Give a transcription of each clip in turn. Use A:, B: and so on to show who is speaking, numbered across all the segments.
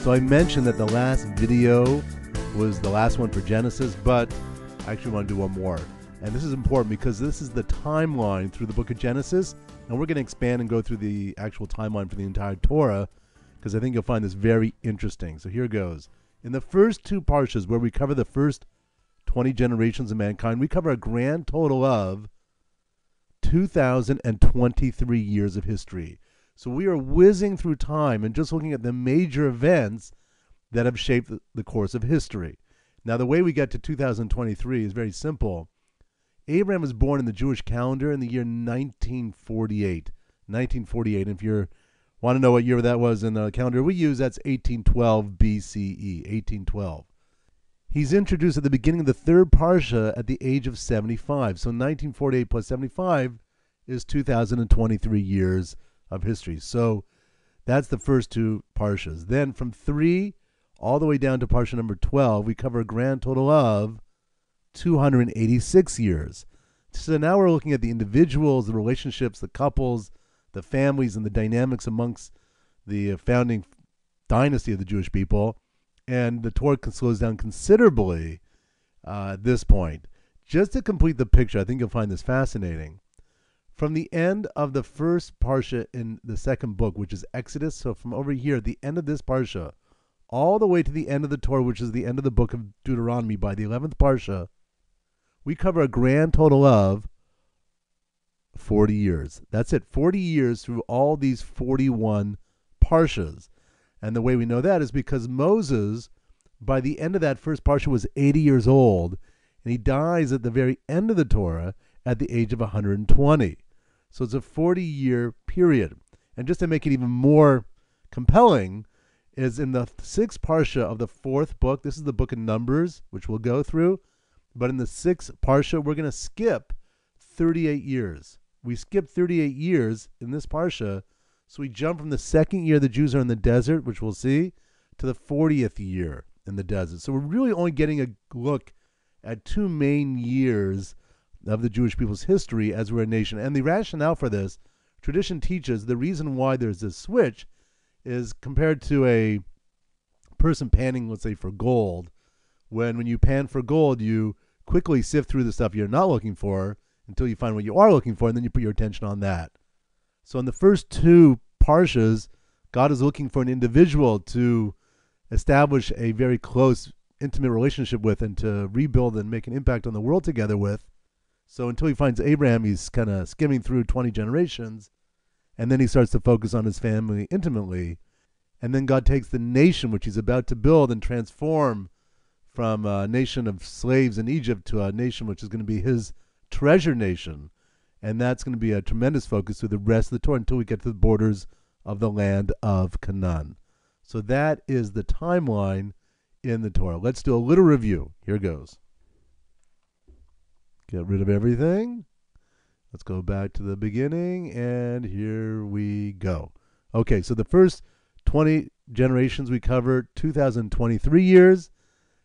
A: So I mentioned that the last video was the last one for Genesis, but I actually want to do one more. And this is important because this is the timeline through the book of Genesis, and we're going to expand and go through the actual timeline for the entire Torah, because I think you'll find this very interesting. So here goes. In the first two parshas, where we cover the first 20 generations of mankind, we cover a grand total of 2,023 years of history. So we are whizzing through time and just looking at the major events that have shaped the course of history. Now, the way we get to 2023 is very simple. Abraham was born in the Jewish calendar in the year 1948. 1948. And if you want to know what year that was in the calendar we use, that's 1812 BCE, 1812. He's introduced at the beginning of the third parsha at the age of 75. So 1948 plus 75 is 2023 years of history. So that's the first two parshas. Then from 3 all the way down to parsha number 12, we cover a grand total of 286 years. So now we're looking at the individuals, the relationships, the couples, the families, and the dynamics amongst the founding dynasty of the Jewish people. And the Torah slows down considerably at this point. Just to complete the picture, I think you'll find this fascinating. From the end of the first parsha in the second book, which is Exodus, so from over here at the end of this parsha, all the way to the end of the Torah, which is the end of the book of Deuteronomy, by the 11th parsha, we cover a grand total of 40 years. That's it, 40 years through all these 41 parshas. And the way we know that is because Moses, by the end of that first parsha, was 80 years old, and he dies at the very end of the Torah at the age of 120. So it's a 40-year period. And just to make it even more compelling, is in the sixth parsha of the fourth book. This is the book of Numbers, which we'll go through. But in the sixth parsha, we're going to skip 38 years. We skip 38 years in this parsha. So we jump from the second year the Jews are in the desert, which we'll see, to the 40th year in the desert. So we're really only getting a look at two main years of the Jewish people's history as we're a nation. And the rationale for this, tradition teaches the reason why there's this switch is compared to a person panning, let's say, for gold. When you pan for gold, you quickly sift through the stuff you're not looking for until you find what you are looking for, and then you put your attention on that. So in the first two parshas, God is looking for an individual to establish a very close, intimate relationship with and to rebuild and make an impact on the world together with. So until he finds Abraham, he's kind of skimming through 20 generations, and then he starts to focus on his family intimately. And then God takes the nation, which he's about to build and transform from a nation of slaves in Egypt to a nation which is going to be his treasure nation. And that's going to be a tremendous focus through the rest of the Torah until we get to the borders of the land of Canaan. So that is the timeline in the Torah. Let's do a little review. Here goes. Get rid of everything. Let's go back to the beginning, and here we go. Okay, so the first 20 generations we covered, 2023 years.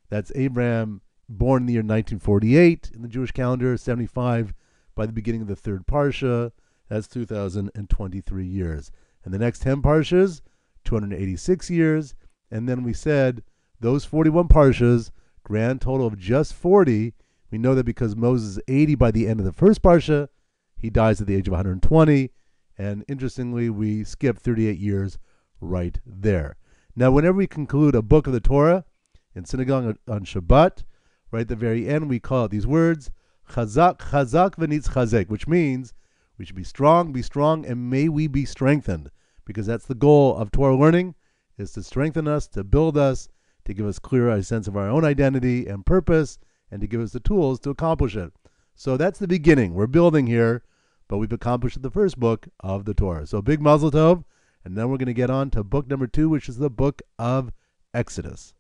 A: That's Abraham, born in the year 1948 in the Jewish calendar, 75 by the beginning of the third parsha. That's 2023 years. And the next 10 parshas, 286 years. And then we said those 41 parshas, grand total of just 40. We know that because Moses is 80 by the end of the first parsha, he dies at the age of 120. And interestingly, we skip 38 years right there. Now, whenever we conclude a book of the Torah in synagogue on Shabbat, right at the very end, we call out these words, Chazak, Chazak v'nitz chazek, which means we should be strong, and may we be strengthened. Because that's the goal of Torah learning, is to strengthen us, to build us, to give us clearer sense of our own identity and purpose, and to give us the tools to accomplish it. So that's the beginning. We're building here, but we've accomplished the first book of the Torah. So big mazel tov, and then we're going to get on to book number 2, which is the book of Exodus.